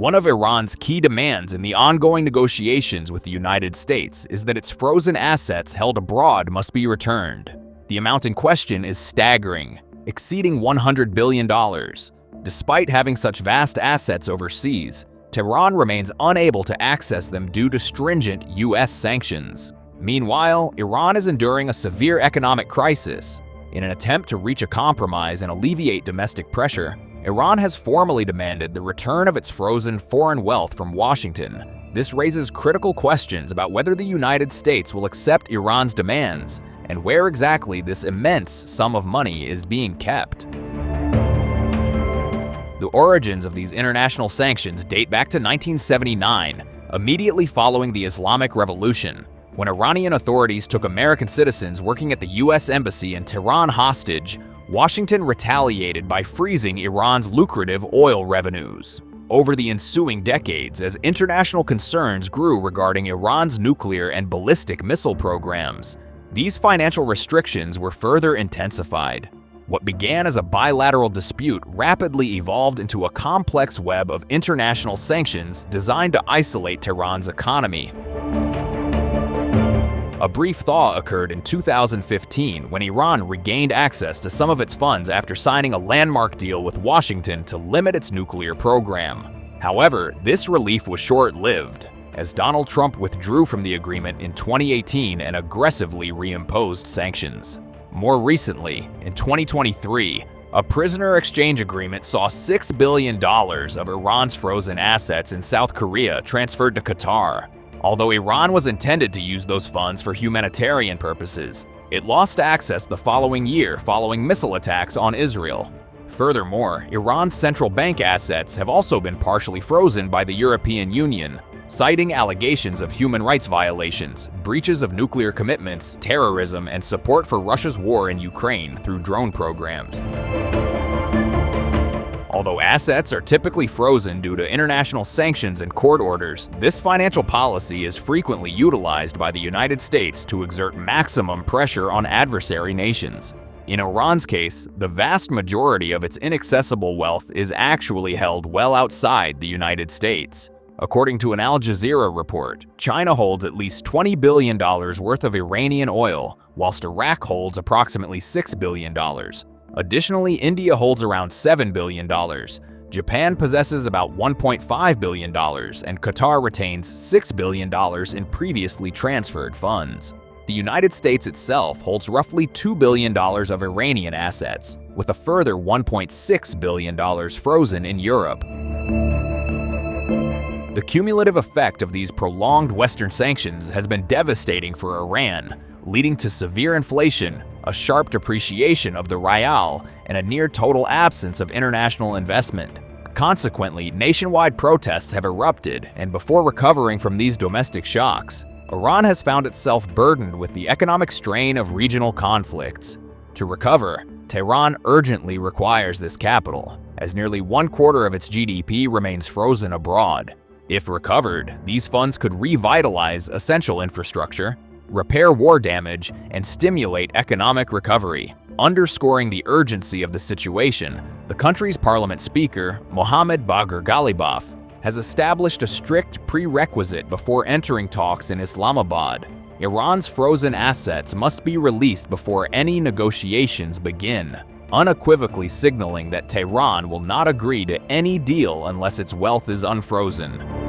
One of Iran's key demands in the ongoing negotiations with the United States is that its frozen assets held abroad must be returned. The amount in question is staggering, exceeding $100 billion. Despite having such vast assets overseas, Tehran remains unable to access them due to stringent U.S. sanctions. Meanwhile, Iran is enduring a severe economic crisis. In an attempt to reach a compromise and alleviate domestic pressure, Iran has formally demanded the return of its frozen foreign wealth from Washington. This raises critical questions about whether the United States will accept Iran's demands and where exactly this immense sum of money is being kept. The origins of these international sanctions date back to 1979, immediately following the Islamic Revolution, when Iranian authorities took American citizens working at the U.S. Embassy in Tehran hostage. Washington retaliated by freezing Iran's lucrative oil revenues. Over the ensuing decades, as international concerns grew regarding Iran's nuclear and ballistic missile programs, these financial restrictions were further intensified. What began as a bilateral dispute rapidly evolved into a complex web of international sanctions designed to isolate Tehran's economy. A brief thaw occurred in 2015 when Iran regained access to some of its funds after signing a landmark deal with Washington to limit its nuclear program. However, this relief was short-lived, as Donald Trump withdrew from the agreement in 2018 and aggressively reimposed sanctions. More recently, in 2023, a prisoner exchange agreement saw $6 billion of Iran's frozen assets in South Korea transferred to Qatar. Although Iran was intended to use those funds for humanitarian purposes, it lost access the following year following missile attacks on Israel. Furthermore, Iran's central bank assets have also been partially frozen by the European Union, citing allegations of human rights violations, breaches of nuclear commitments, terrorism, and support for Russia's war in Ukraine through drone programs. Although assets are typically frozen due to international sanctions and court orders, this financial policy is frequently utilized by the United States to exert maximum pressure on adversary nations. In Iran's case, the vast majority of its inaccessible wealth is actually held well outside the United States. According to an Al Jazeera report, China holds at least $20 billion worth of Iranian oil, whilst Iraq holds approximately $6 billion. Additionally, India holds around $7 billion, Japan possesses about $1.5 billion, and Qatar retains $6 billion in previously transferred funds. The United States itself holds roughly $2 billion of Iranian assets, with a further $1.6 billion frozen in Europe. The cumulative effect of these prolonged Western sanctions has been devastating for Iran, leading to severe inflation, a sharp depreciation of the rial, and a near-total absence of international investment. Consequently, nationwide protests have erupted, and before recovering from these domestic shocks, Iran has found itself burdened with the economic strain of regional conflicts. To recover, Tehran urgently requires this capital, as nearly 1/4 of its GDP remains frozen abroad. If recovered, these funds could revitalize essential infrastructure, repair war damage, and stimulate economic recovery. Underscoring the urgency of the situation, the country's parliament speaker, Mohammad Bagher Ghalibaf, has established a strict prerequisite before entering talks in Islamabad. Iran's frozen assets must be released before any negotiations begin, unequivocally signaling that Tehran will not agree to any deal unless its wealth is unfrozen.